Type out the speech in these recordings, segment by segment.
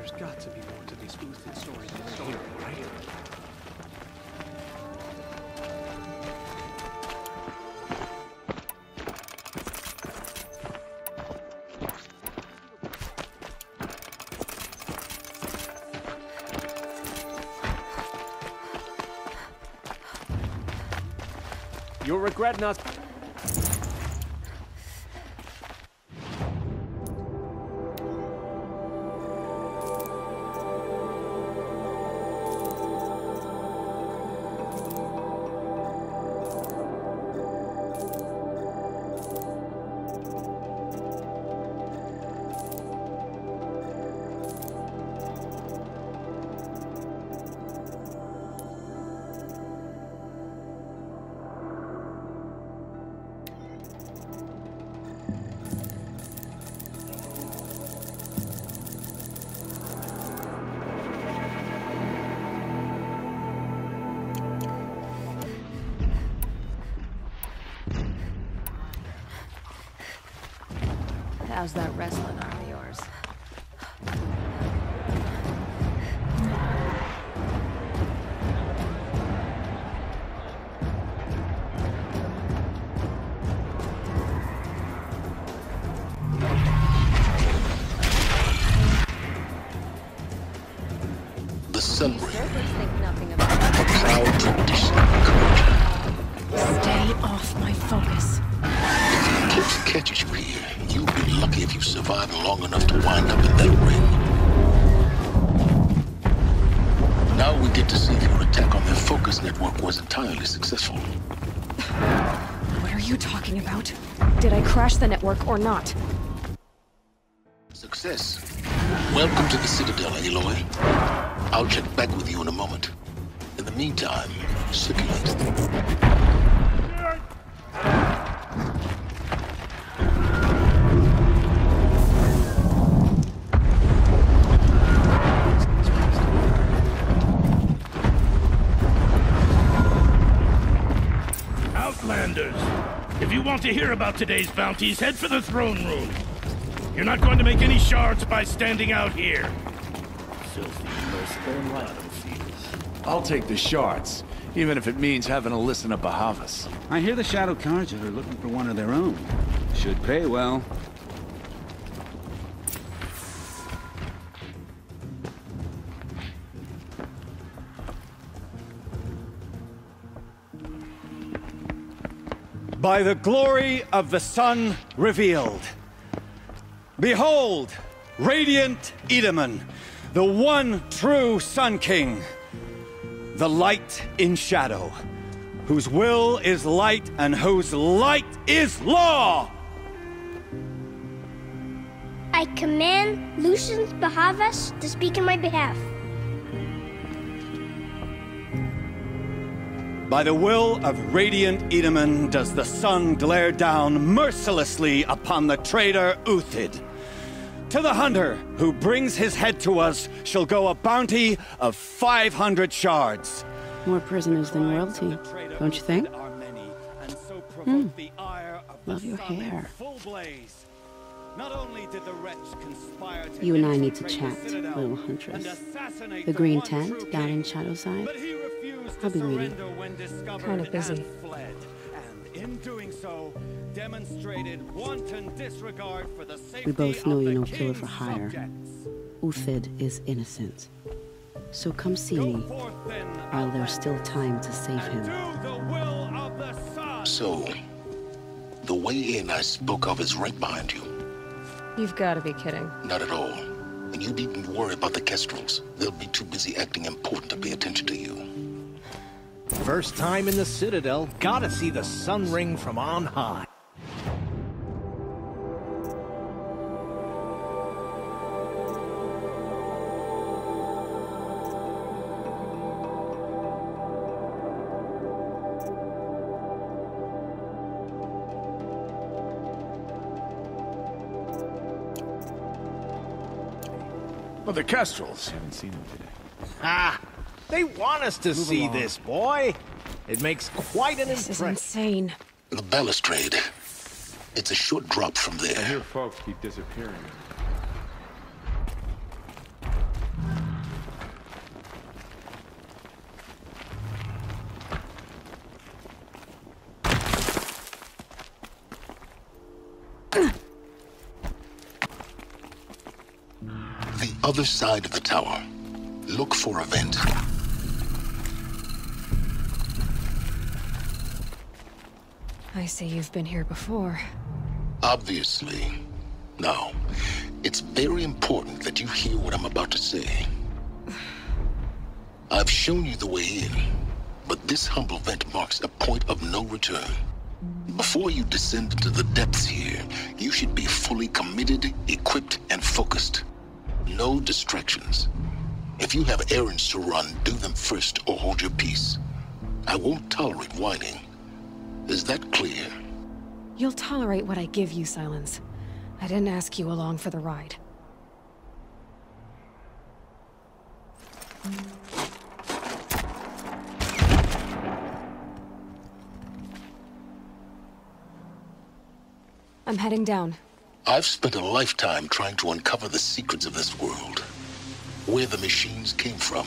There's got to be more to these Uthed stories than here, right? You'll regret not... How's that wrestling arm of yours? The sun ring. Servers think nothing about A proud tradition. Stay off my focus. If Eclipse catches you here, you'll be lucky if you survive long enough to wind up in that ring. Now we get to see if your attack on their focus network was entirely successful. What are you talking about? Did I crash the network or not? Success. Welcome to the Citadel, Aloy. I'll check back with you in a moment. In the meantime, circulate. Outlanders! If you want to hear about today's bounties, head for the throne room. You're not going to make any shards by standing out here. Filthy, merciful battlefields. I'll take the shards, even if it means having to listen to Bahavas. I hear the Shadow Carja are looking for one of their own. Should pay well. By the glory of the sun revealed. Behold, radiant Edaman, the one true Sun King, the light in shadow, whose will is light and whose light is law! I command Lucian Bahavas to speak in my behalf. By the will of radiant Edaman does the sun glare down mercilessly upon the traitor Uthed. To the hunter who brings his head to us shall go a bounty of 500 shards. More prisoners than royalty, don't you think? Love your hair. You and I need to chat, little huntress. The green tent down in Shadowside? I'll be waiting. Kind of busy. We both know you're no killer for hire. Uthed is innocent. So come see me, while there's still time to save him. So, the way in I spoke of is right behind you. You've got to be kidding. Not at all. And you needn't worry about the Kestrels. They'll be too busy acting important to pay attention to you. First time in the Citadel, gotta see the sun ring from on high. Well, the Kestrels. Haven't seen them today. Ah! They want us to see this, boy. It makes quite an This is impression. insane. The balustrade. It's a short drop from I there. hear folks keep disappearing. The other side of the tower. Look for a vent. I see you've been here before. Obviously. Now, it's very important that you hear what I'm about to say. I've shown you the way in, but this humble vent marks a point of no return. Before you descend into the depths here, you should be fully committed, equipped, and focused. No distractions. If you have errands to run, do them first or hold your peace. I won't tolerate whining. Is that clear? You'll tolerate what I give you, Silence. I didn't ask you along for the ride. I'm heading down. I've spent a lifetime trying to uncover the secrets of this world. Where the machines came from.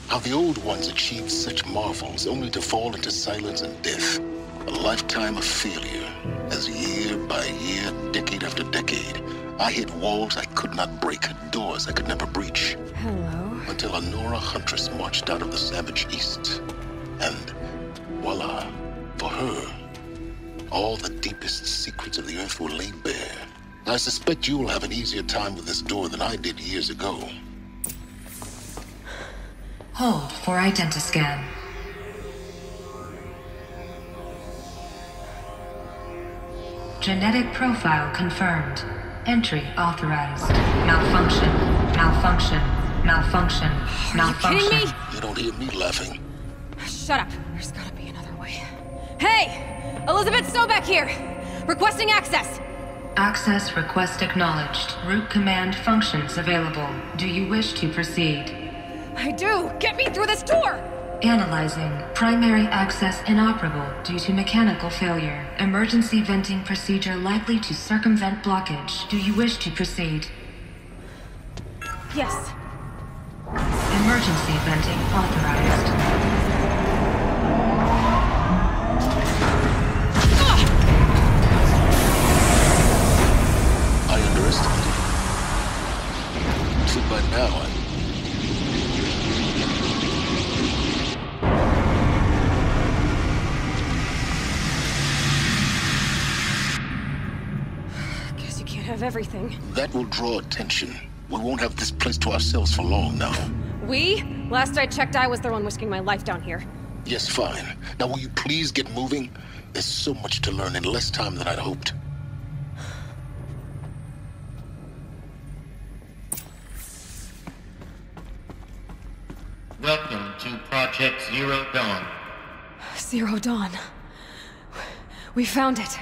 How the old ones achieved such marvels only to fall into silence and death. A lifetime of failure, as year by year, decade after decade, I hit walls I could not break, doors I could never breach. Hello. Until a Nora huntress marched out of the savage east. And voila, for her, all the deepest secrets of the earth were laid bare. I suspect you'll have an easier time with this door than I did years ago. Hold for identiscan. Genetic profile confirmed. Entry authorized. Malfunction. Malfunction. Malfunction. Malfunction. Are you kidding me? You don't hear me laughing. Shut up. There's gotta be another way. Hey! Elizabeth Sobek here! Requesting access! Access request acknowledged. Root command functions available. Do you wish to proceed? I do! Get me through this door! Analyzing. Primary access inoperable due to mechanical failure. Emergency venting procedure likely to circumvent blockage. Do you wish to proceed? Yes. Emergency venting authorized. I underestimated you. So by now, Guess you can't have everything. that will draw attention. We won't have this place to ourselves for long now. We? Last I checked, I was the one risking my life down here. Yes, fine. Now will you please get moving? There's so much to learn in less time than I'd hoped. Welcome to Project Zero Dawn. Zero Dawn. We found it.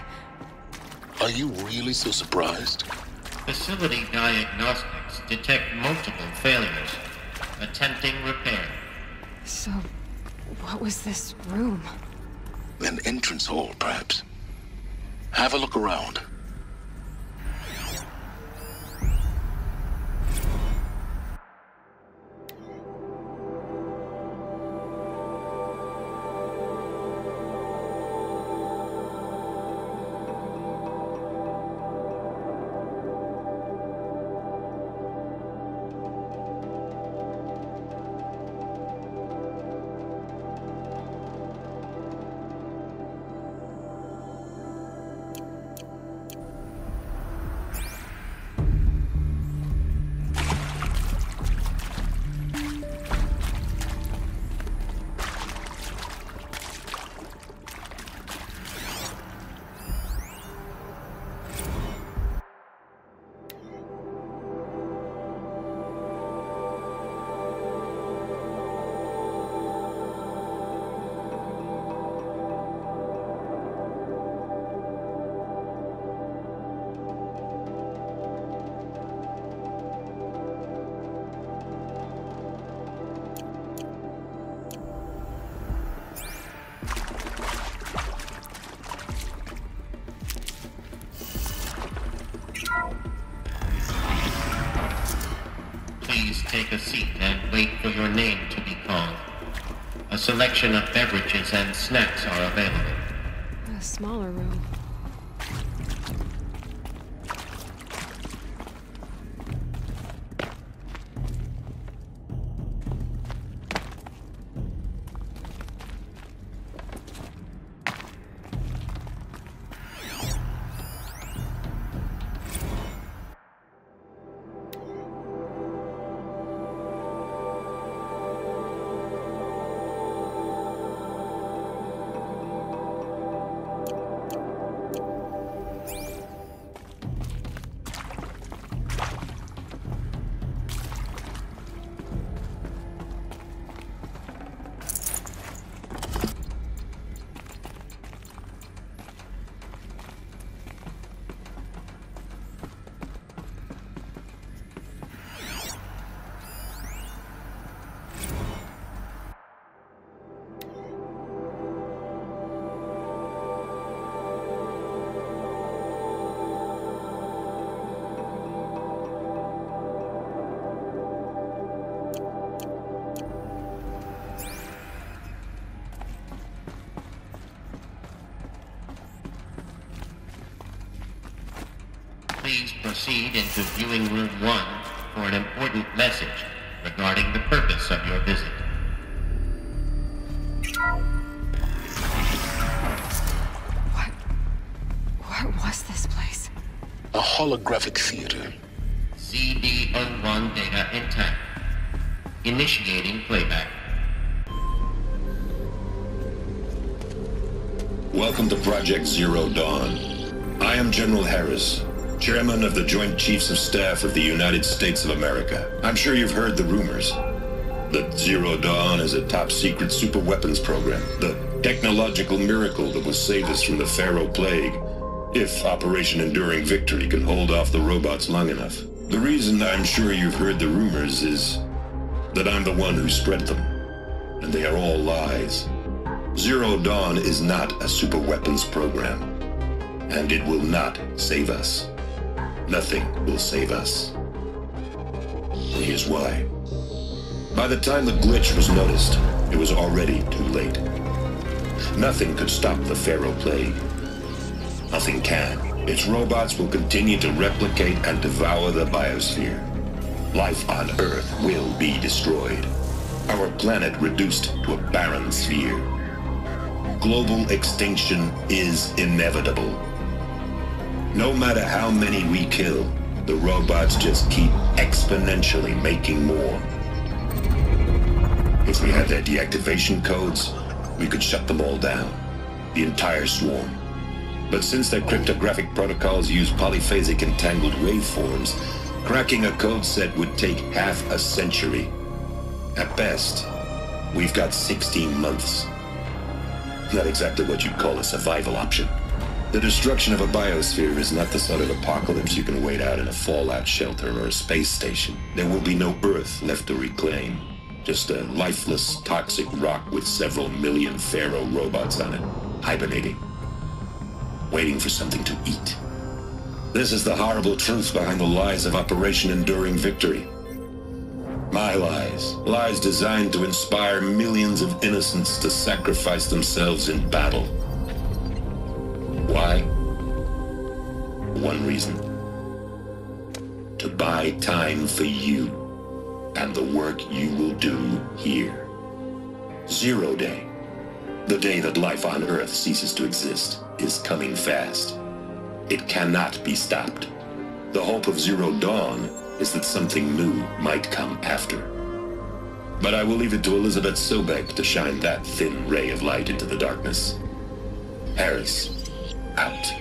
Are you really so surprised? Facility diagnostics detect multiple failures. Attempting repair. So, what was this room? An entrance hall, perhaps. Have a look around. Please take a seat and wait for your name to be called. A selection of beverages and snacks are available. A smaller room. Please proceed into viewing room 1 for an important message regarding the purpose of your visit. What was this place? A holographic theater. CD01 data intact. Initiating playback. Welcome to Project Zero Dawn. I am General Harris, Chairman of the Joint Chiefs of Staff of the United States of America. I'm sure you've heard the rumors that Zero Dawn is a top-secret superweapons program, the technological miracle that will save us from the Pharaoh Plague, if Operation Enduring Victory can hold off the robots long enough. The reason I'm sure you've heard the rumors is that I'm the one who spread them, and they are all lies. Zero Dawn is not a superweapons program, and it will not save us. Nothing will save us. And here's why. By the time the glitch was noticed, it was already too late. Nothing could stop the Pharaoh Plague. Nothing can. Its robots will continue to replicate and devour the biosphere. Life on Earth will be destroyed. Our planet reduced to a barren sphere. Global extinction is inevitable. No matter how many we kill, the robots just keep exponentially making more. If we had their deactivation codes, we could shut them all down. The entire swarm. But since their cryptographic protocols use polyphasic entangled waveforms, cracking a code set would take half a century. At best, we've got 16 months. Not exactly what you'd call a survival option. The destruction of a biosphere is not the sort of apocalypse you can wait out in a fallout shelter or a space station. There will be no Earth left to reclaim. Just a lifeless, toxic rock with several million Pharaoh robots on it, hibernating. Waiting for something to eat. This is the horrible truth behind the lies of Operation Enduring Victory. My lies. Lies designed to inspire millions of innocents to sacrifice themselves in battle. Why? One reason. To buy time for you and the work you will do here. Zero Day. The day that life on Earth ceases to exist is coming fast. It cannot be stopped. The hope of Zero Dawn is that something new might come after. But I will leave it to Elizabeth Sobek to shine that thin ray of light into the darkness. Harris, out.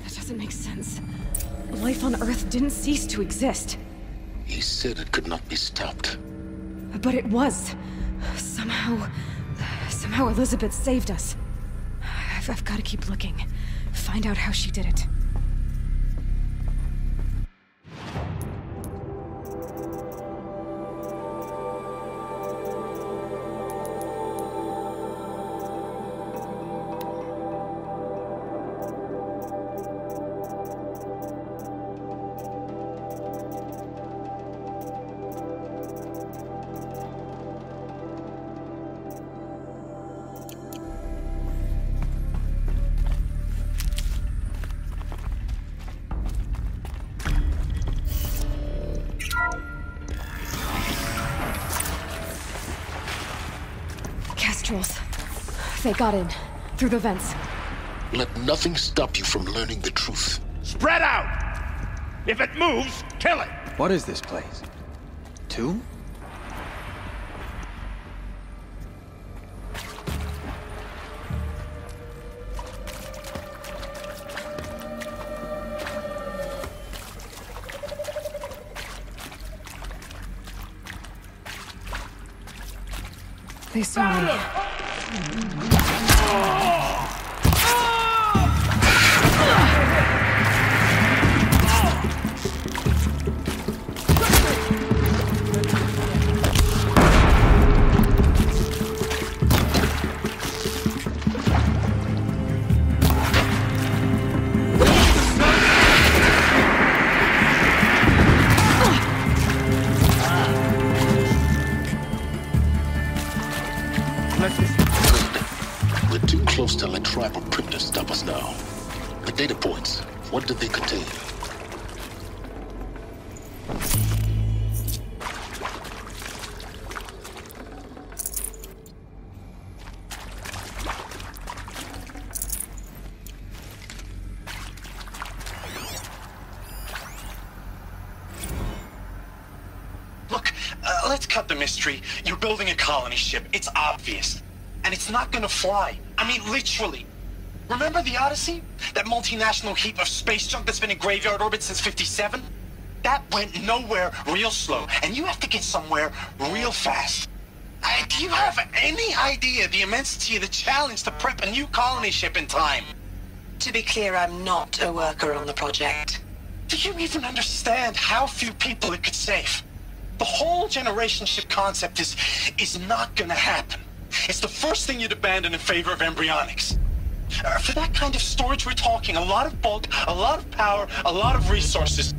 That doesn't make sense. Life on Earth didn't cease to exist. He said it could not be stopped. But it was. Somehow Elizabeth saved us. I've got to keep looking. Find out how she did it. Kestrels. They got in. Through the vents. Let nothing stop you from learning the truth. Spread out! If it moves, kill it! What is this place? Tomb? They saw me. Good. We're too close to let tribal printers stop us now. The data points, what do they contain? Let's cut the mystery. You're building a colony ship. It's obvious. And it's not gonna fly. I mean, literally. Remember the Odyssey? That multinational heap of space junk that's been in graveyard orbit since '57? That went nowhere real slow. And you have to get somewhere real fast. Do you have any idea the immensity of the challenge to prep a new colony ship in time? To be clear, I'm not a worker on the project. Do you even understand how few people it could save? The whole generation ship concept is not gonna happen. It's the first thing you'd abandon in favor of embryonics. For that kind of storage, we're talking a lot of bulk, a lot of power, a lot of resources.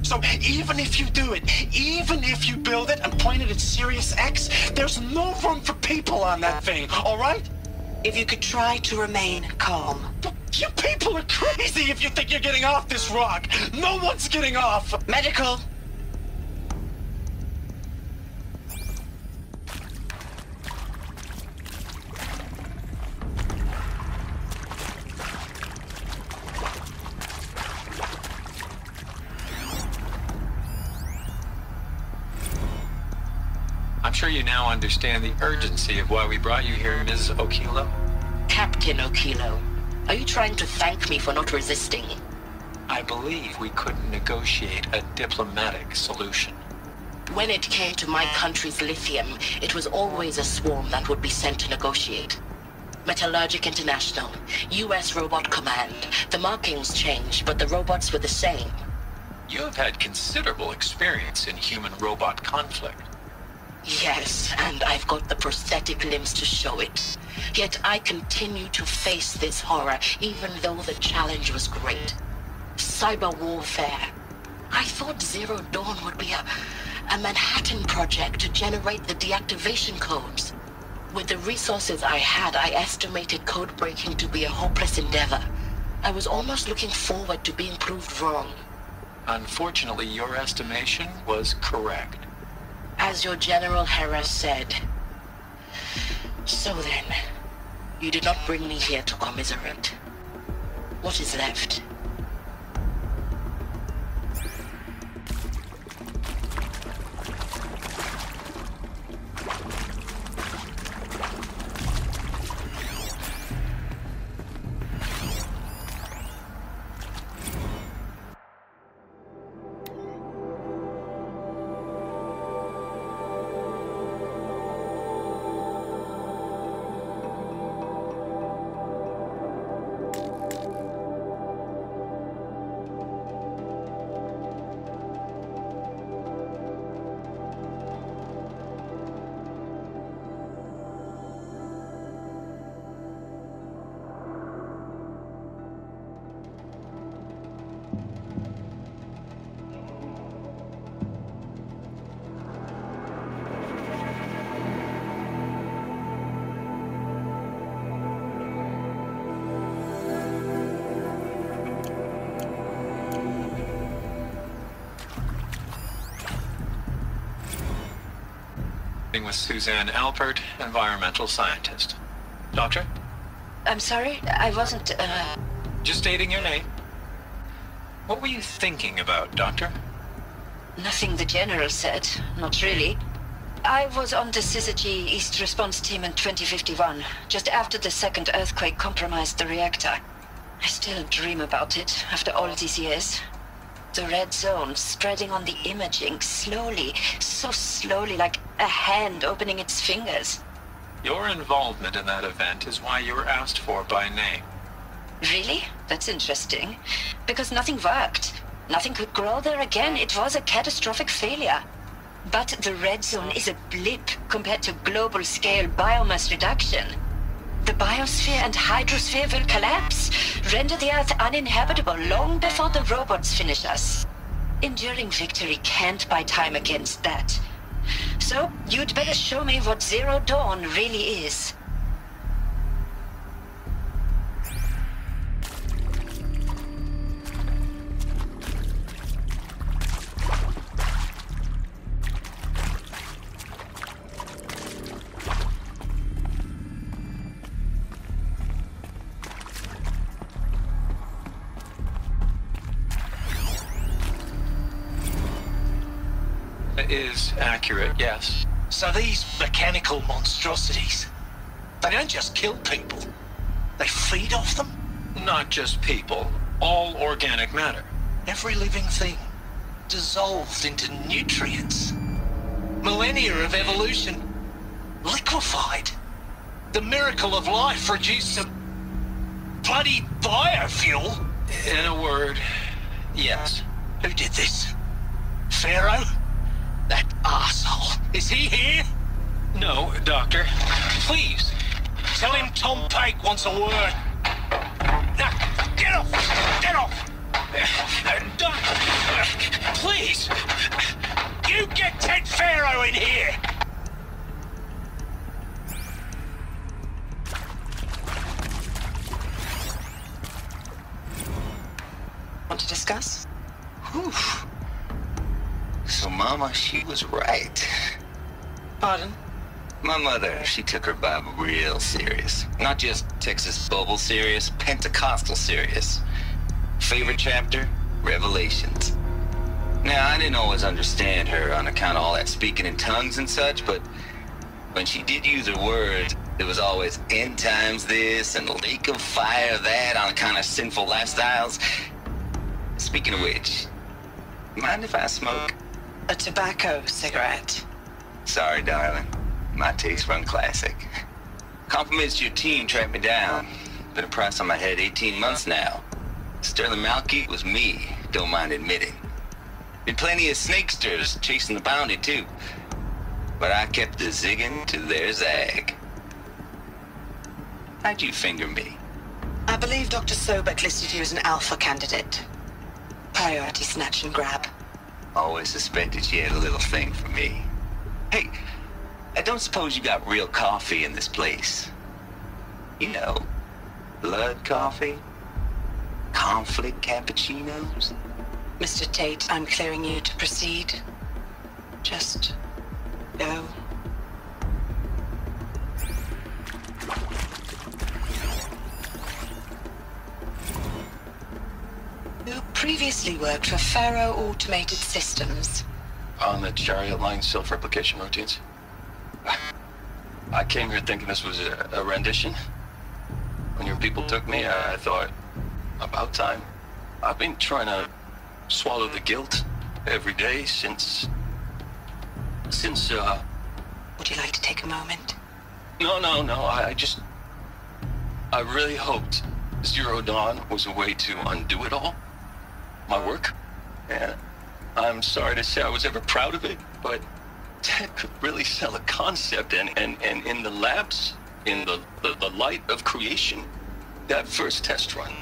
So even if you do it, even if you build it and point it at Sirius X, there's no room for people on that thing, all right? If you could try to remain calm. You people are crazy if you think you're getting off this rock. No one's getting off. Medical. I'm sure you now understand the urgency of why we brought you here, Ms. Okilo. Captain Okilo, are you trying to thank me for not resisting? I believe we couldn't negotiate a diplomatic solution. When it came to my country's lithium, it was always a swarm that would be sent to negotiate. Metallurgic International, US Robot Command. The markings changed, but the robots were the same. You have had considerable experience in human-robot conflict. Yes, and I've got the prosthetic limbs to show it. Yet I continue to face this horror, even though the challenge was great. Cyber warfare. I thought Zero Dawn would be a Manhattan project to generate the deactivation codes. With the resources I had, I estimated code breaking to be a hopeless endeavor. I was almost looking forward to being proved wrong. Unfortunately, your estimation was correct. As your General Hera said. So then, you did not bring me here to commiserate. What is left? With Suzanne Alpert, environmental scientist. Doctor? I'm sorry, I wasn't, Just stating your name. What were you thinking about, Doctor? Nothing the General said, not really. I was on the Syzygy East Response Team in 2051, just after the second earthquake compromised the reactor. I still dream about it, after all these years. The red zone spreading on the imaging, slowly, so slowly, like a hand opening its fingers. Your involvement in that event is why you were asked for by name. Really? That's interesting. Because nothing worked. Nothing could grow there again. It was a catastrophic failure. But the red zone is a blip compared to global-scale biomass reduction. The biosphere and hydrosphere will collapse, render the Earth uninhabitable long before the robots finish us. Enduring victory can't buy time against that. So, you'd better show me what Zero Dawn really is. is accurate, yes. So these mechanical monstrosities, they don't just kill people, they feed off them? Not just people, all organic matter. Every living thing dissolved into nutrients. Millennia of evolution liquefied. The miracle of life produced some bloody biofuel. In a word, yes. Who did this? Pharaoh? That arsehole. Is he here? No, Doctor. Please, tell him Tom Pake wants a word. Now, get off! Get off! Doctor, please! You get Ted Pharaoh in here! Want to discuss? Whew. So Mama, she was right. Pardon? My mother, she took her Bible real serious. Not just Texas Bible serious, Pentecostal serious. Favorite chapter? Revelations. Now, I didn't always understand her on account of all that speaking in tongues and such, but when she did use her words, there was always end times this and lake of fire that on account of sinful lifestyles. Speaking of which, mind if I smoke? A tobacco cigarette. Sorry, darling. My taste run classic. Compliments to your team tracked me down. Been a price on my head 18 months now. Sterling Malky was me, don't mind admitting. Been plenty of snakesters chasing the bounty too. But I kept the zigging to their zag. How'd you finger me? I believe Dr. Sobek listed you as an alpha candidate. Priority snatch and grab. Always suspected she had a little thing for me. Hey, I don't suppose you got real coffee in this place? You know, blood coffee? Conflict cappuccinos? Mr. Tate, I'm clearing you to proceed. Just go. You previously worked for Pharaoh Automated Systems. On the Chariot Line self-replication routines? I came here thinking this was a rendition. When your people took me, I thought, about time. I've been trying to swallow the guilt every day since... Would you like to take a moment? No, I really hoped Zero Dawn was a way to undo it all. My work. And I'm sorry to say I was ever proud of it, but Ted could really sell a concept, and in the labs, in the light of creation, that first test run,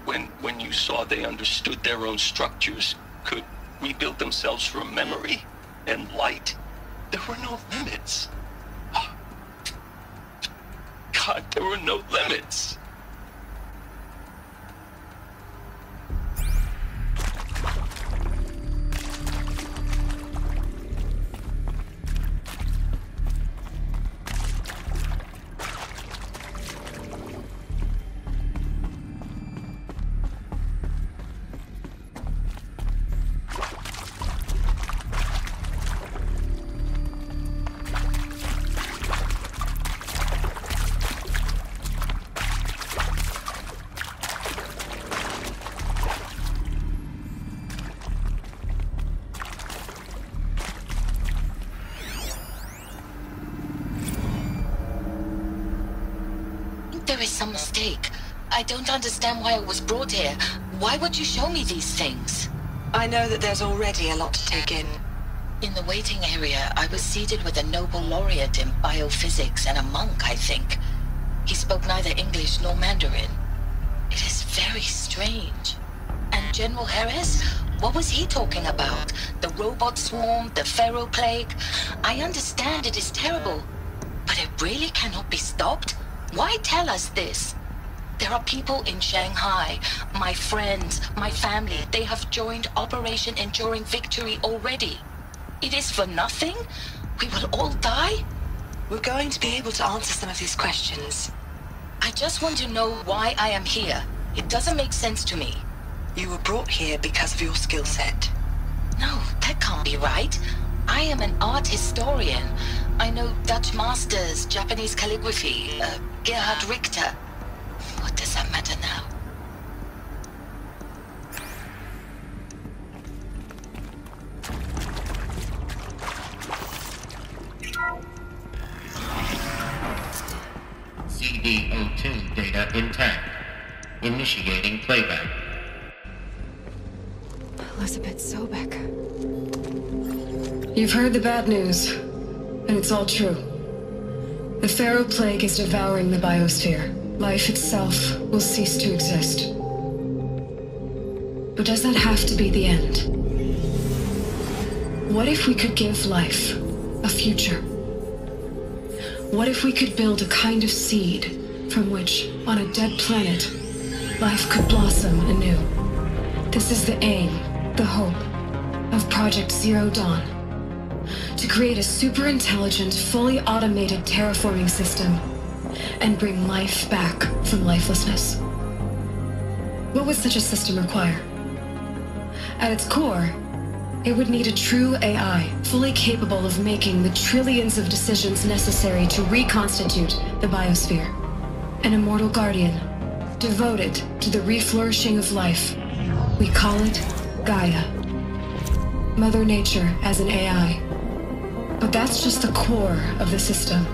when you saw they understood their own structures, could rebuild themselves from memory and light, there were no limits. God, there were no limits. There is some mistake. I don't understand why I was brought here. Why would you show me these things? I know that there's already a lot to take in. In the waiting area, I was seated with a Nobel laureate in biophysics and a monk, I think. He spoke neither English nor Mandarin. It is very strange. And General Harris? What was he talking about? The robot swarm, the Pharaoh plague? I understand it is terrible, but it really cannot be stopped? Why tell us this? There are people in Shanghai, my friends, my family. They have joined Operation Enduring Victory already. It is for nothing? We will all die? We're going to be able to answer some of these questions. I just want to know why I am here. It doesn't make sense to me. You were brought here because of your skill set. No, that can't be right. I am an art historian. I know Dutch masters, Japanese calligraphy, Gerhard Richter. What does that matter now? CD02 data intact. Initiating playback. Elizabeth Sobek. You've heard the bad news, and it's all true. The Pharaoh Plague is devouring the biosphere. Life itself will cease to exist. But does that have to be the end? What if we could give life a future? What if we could build a kind of seed from which, on a dead planet, life could blossom anew? This is the aim, the hope, of Project Zero Dawn. To create a super-intelligent, fully automated terraforming system and bring life back from lifelessness. What would such a system require? At its core, it would need a true AI, fully capable of making the trillions of decisions necessary to reconstitute the biosphere. An immortal guardian, devoted to the reflourishing of life. We call it Gaia. Mother Nature as an AI. But that's just the core of the system.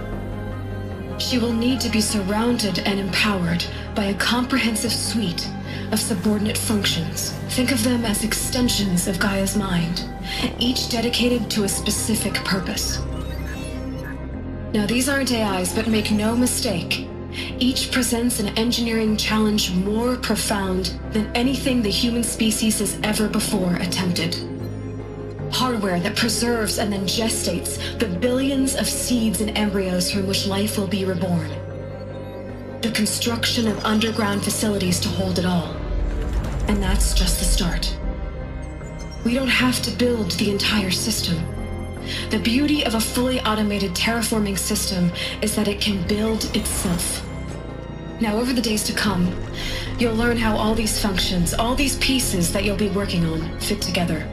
She will need to be surrounded and empowered by a comprehensive suite of subordinate functions. Think of them as extensions of Gaia's mind, each dedicated to a specific purpose. Now, these aren't AIs, but make no mistake, each presents an engineering challenge more profound than anything the human species has ever before attempted. Hardware that preserves and then gestates the billions of seeds and embryos from which life will be reborn. The construction of underground facilities to hold it all. And that's just the start. We don't have to build the entire system. The beauty of a fully automated terraforming system is that it can build itself. Now, over the days to come, you'll learn how all these functions, all these pieces that you'll be working on, fit together.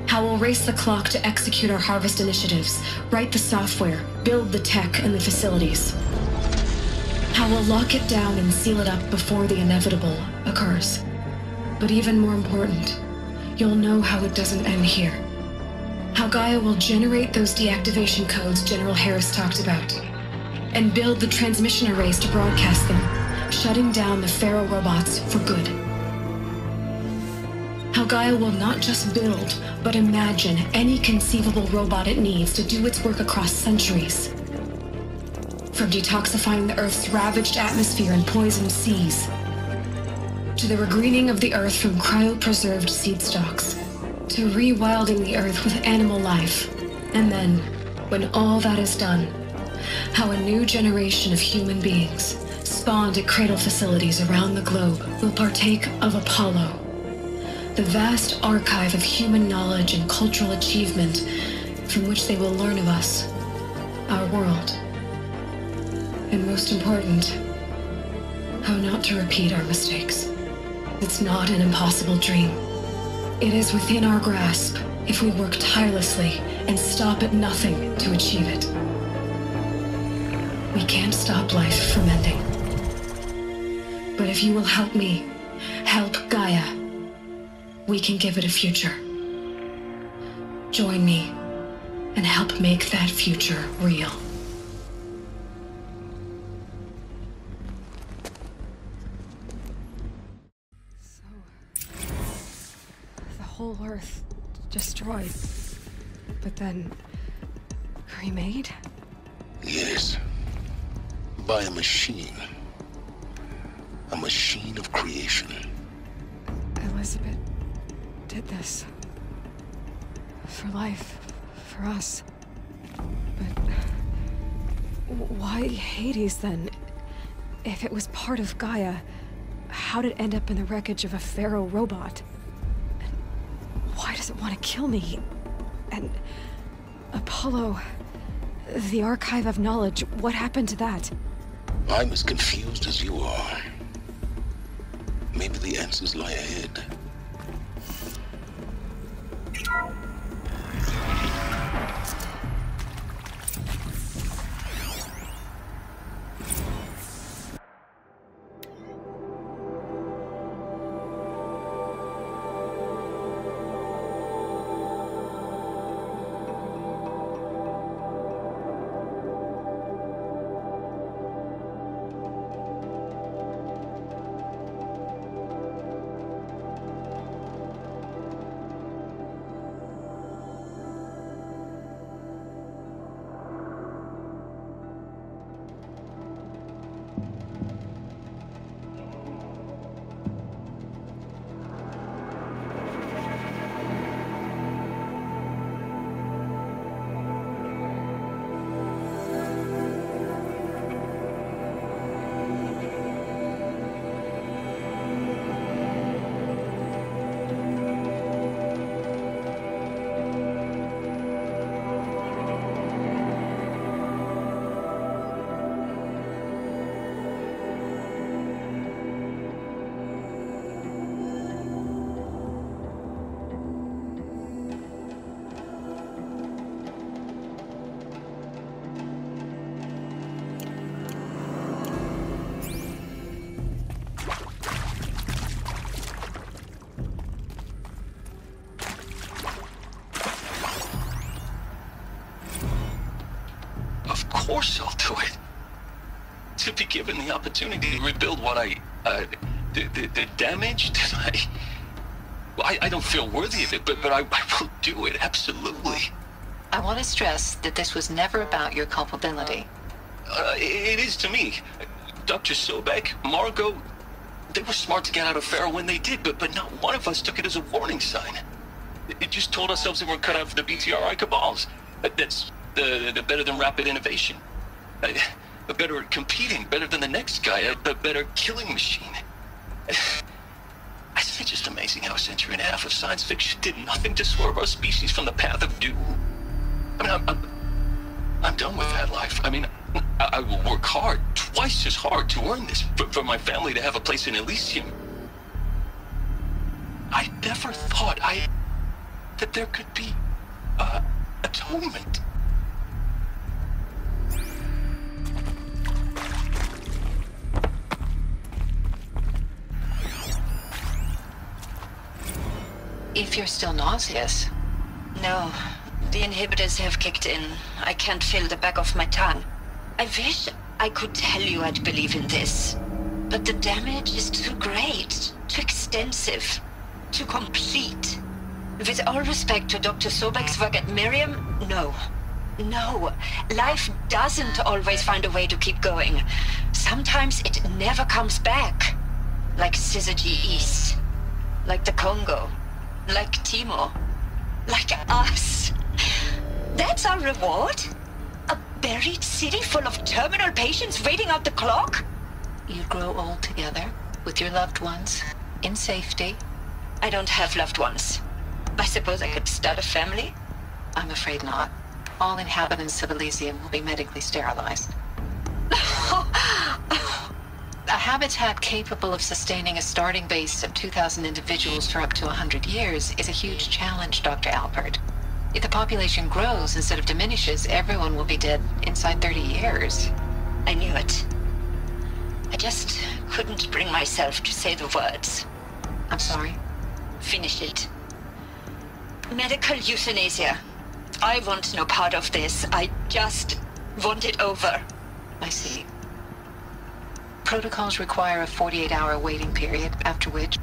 How we'll race the clock to execute our harvest initiatives, write the software, build the tech and the facilities. How we'll lock it down and seal it up before the inevitable occurs. But even more important, you'll know how it doesn't end here. How Gaia will generate those deactivation codes General Harris talked about, and build the transmission arrays to broadcast them, shutting down the Pharaoh robots for good. How Gaia will not just build, but imagine any conceivable robot it needs to do its work across centuries. From detoxifying the Earth's ravaged atmosphere and poisoned seas, to the regreening of the Earth from cryopreserved seed stalks, to rewilding the Earth with animal life. And then, when all that is done, how a new generation of human beings, spawned at cradle facilities around the globe, will partake of Apollo, the vast archive of human knowledge and cultural achievement from which they will learn of us, our world. And most important, how not to repeat our mistakes. It's not an impossible dream. It is within our grasp if we work tirelessly and stop at nothing to achieve it. We can't stop life from ending. But if you will help me, help Gaia, we can give it a future. Join me and help make that future real. The whole Earth destroyed, but then remade? Yes. By a machine. A machine of creation. Elizabeth did this. For life. For us. But why Hades then? If it was part of Gaia, how did it end up in the wreckage of a Pharaoh robot? And why does it want to kill me? And Apollo, the Archive of Knowledge, what happened to that? I'm as confused as you are. Maybe the answers lie ahead. Of course I'll do it. To be given the opportunity to rebuild what the damage that I don't feel worthy of it, but I will do it, absolutely. I want to stress that this was never about your culpability. It is to me. Dr. Sobek, Margot, they were smart to get out of Pharaoh when they did, but not one of us took it as a warning sign. It just told ourselves that we're cut out for the BTRI cabals. That's the better than rapid innovation. Better at competing, better than the next guy, a better killing machine. It's just amazing how a century and a half of science fiction did nothing to swerve our species from the path of doom. I mean, I'm done with that life. I mean, I will work hard, twice as hard to earn this, for my family to have a place in Elysium. I never thought that there could be atonement. If you're still nauseous. No, the inhibitors have kicked in. I can't feel the back of my tongue. I wish I could tell you I'd believe in this. But the damage is too great, too extensive, too complete. With all respect to Dr. Sobek's work at Miriam, no. No, life doesn't always find a way to keep going. Sometimes it never comes back. Like Syzygy East. Like the Congo. Like Timo. Like us. That's our reward? A buried city full of terminal patients waiting out the clock? You grow old together, with your loved ones, in safety. I don't have loved ones. I suppose I could start a family? I'm afraid not. All inhabitants of Elysium will be medically sterilized. A habitat capable of sustaining a starting base of 2,000 individuals for up to 100 years is a huge challenge, Dr. Alpert. If the population grows instead of diminishes, everyone will be dead inside 30 years. I knew it. I just couldn't bring myself to say the words. I'm sorry? Finish it. Medical euthanasia. I want no part of this. I just want it over. I see. Protocols require a 48-hour waiting period, after which...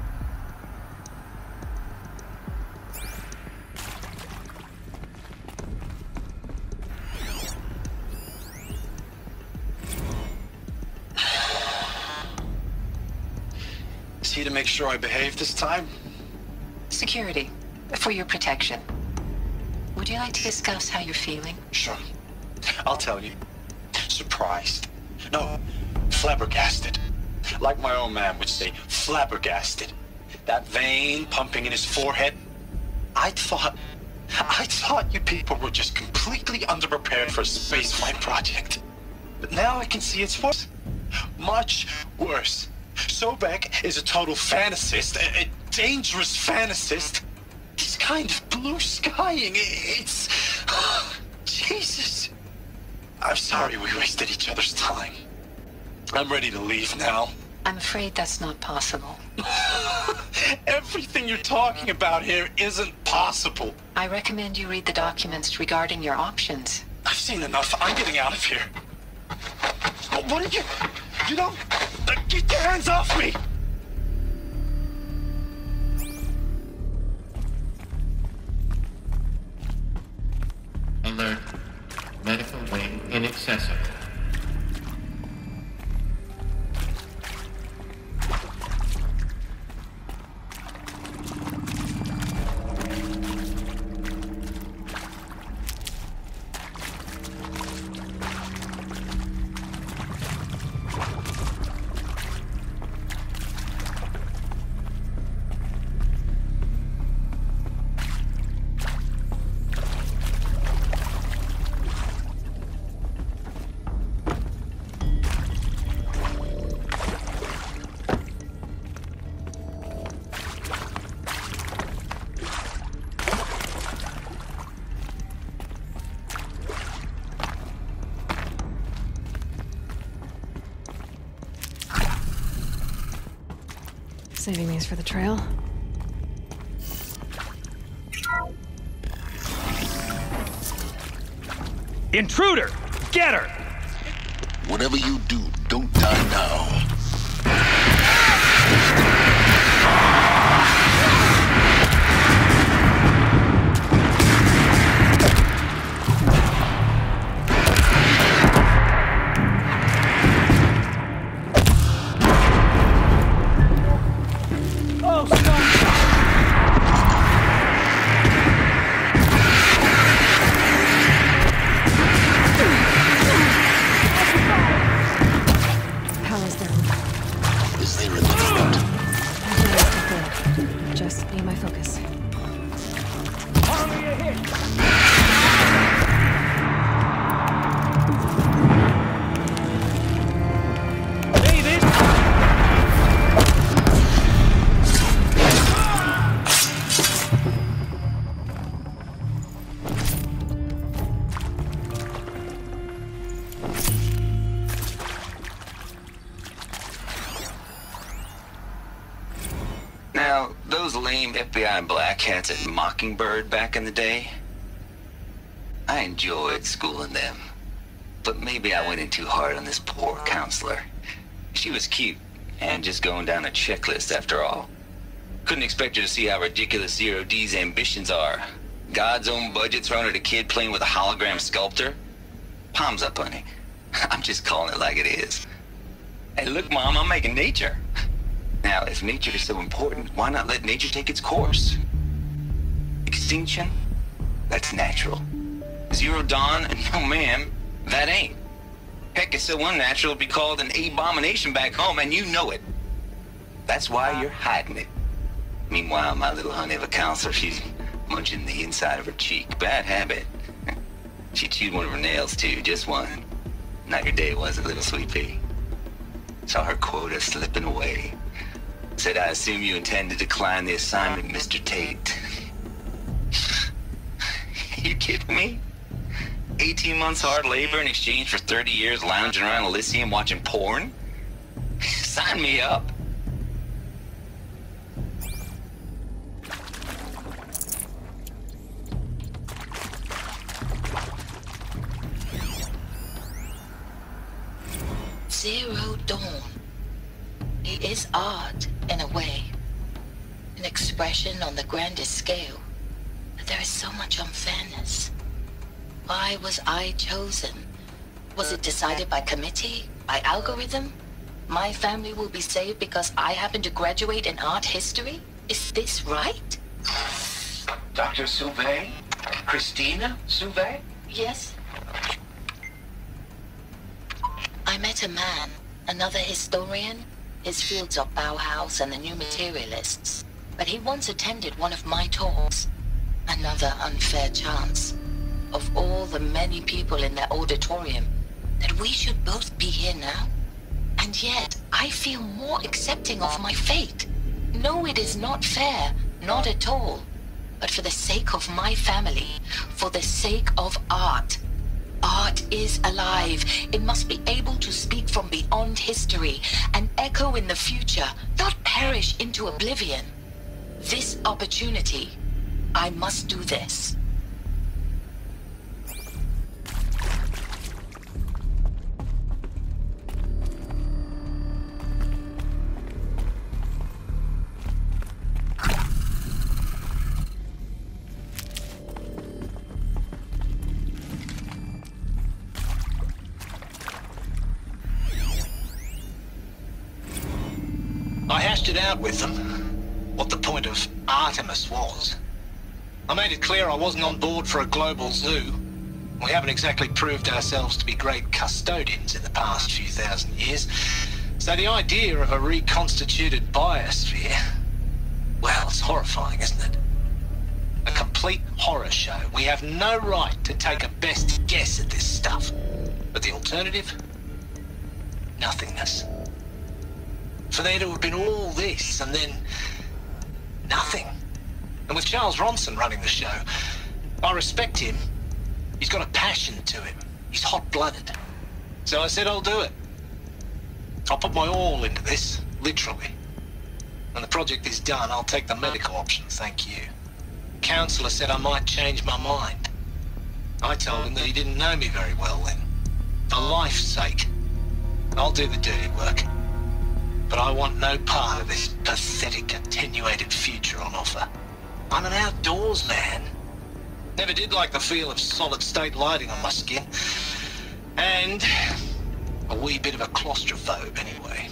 Is he to make sure I behave this time? Security. For your protection. Would you like to discuss how you're feeling? Sure. I'll tell you. Surprised. No, flabbergasted. Like my own man would say, flabbergasted. That vein pumping in his forehead. I thought you people were just completely underprepared for a spaceflight project. But now I can see it's worse. Much worse. Sobek is a total fantasist, a dangerous fantasist. He's kind of blue skying. It's... Jesus. I'm sorry we wasted each other's time. I'm ready to leave now. I'm afraid that's not possible. Everything you're talking about here isn't possible. I recommend you read the documents regarding your options. I've seen enough. I'm getting out of here. What are you... You don't... Get your hands off me! Alert. Medical wing inaccessible. Saving these for the trail. Intruder! Get her! Whatever you do, don't die now. Now, those lame FBI black hats at Mockingbird back in the day, I enjoyed schooling them. But maybe I went in too hard on this poor counselor. She was cute, and just going down a checklist after all. Couldn't expect her to see how ridiculous Zero D's ambitions are. God's own budget thrown at a kid playing with a hologram sculptor? Palms up, honey. I'm just calling it like it is. Hey, look, Mom, I'm making nature. Now, if nature is so important, why not let nature take its course? Extinction? That's natural. Zero Dawn? No, ma'am, that ain't. Heck, it's so unnatural to be called an abomination back home, and you know it. That's why you're hiding it. Meanwhile, my little honey of a counselor, she's munching the inside of her cheek. Bad habit. She chewed one of her nails, too, just one. Not your day, was it, little sweet pea? Saw her quota slipping away. Said, I assume you intend to decline the assignment, Mr. Tate. You kidding me? 18 months hard labor in exchange for 30 years lounging around Elysium watching porn? Sign me up. Zero Dawn. It is art, in a way. An expression on the grandest scale. But there is so much unfairness. Why was I chosen? Was it decided by committee? By algorithm? My family will be saved because I happen to graduate in art history? Is this right? Dr. Sauvé? Christina Sauvé? Yes. I met a man, another historian. His fields are Bauhaus and the New Materialists. But he once attended one of my talks. Another unfair chance. Of all the many people in that auditorium, that we should both be here now. And yet, I feel more accepting of my fate. No, it is not fair. Not at all. But for the sake of my family, for the sake of art. Art is alive. It must be able to speak from beyond history and echo in the future, not perish into oblivion. This opportunity, I must do this. I hashed it out with them, what the point of Artemis was. I made it clear I wasn't on board for a global zoo. We haven't exactly proved ourselves to be great custodians in the past few thousand years. So the idea of a reconstituted biosphere, well, it's horrifying, isn't it? A complete horror show. We have no right to take a best guess at this stuff. But the alternative? Nothingness. For there to have been all this, and then nothing. And with Charles Ronson running the show, I respect him. He's got a passion to him. He's hot-blooded. So I said I'll do it. I'll put my all into this, literally. When the project is done, I'll take the medical option, thank you. Counselor said I might change my mind. I told him that he didn't know me very well then. life's sake. I'll do the dirty work. But I want no part of this pathetic, attenuated future on offer. I'm an outdoors man. Never did like the feel of solid-state lighting on my skin. And a wee bit of a claustrophobe, anyway.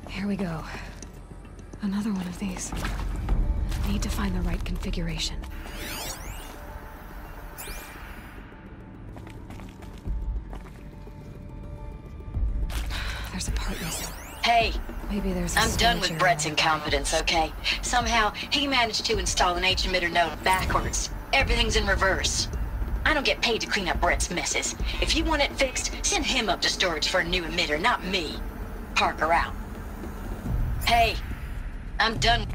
Here we go. Another one of these. Need to find the right configuration. There's a part missing. Hey, maybe there's. I'm done with Brett's incompetence, okay? Somehow, he managed to install an H-emitter node backwards. Everything's in reverse. I don't get paid to clean up Brett's messes. If you want it fixed, send him up to storage for a new emitter, not me. Parker out. Hey, I'm done.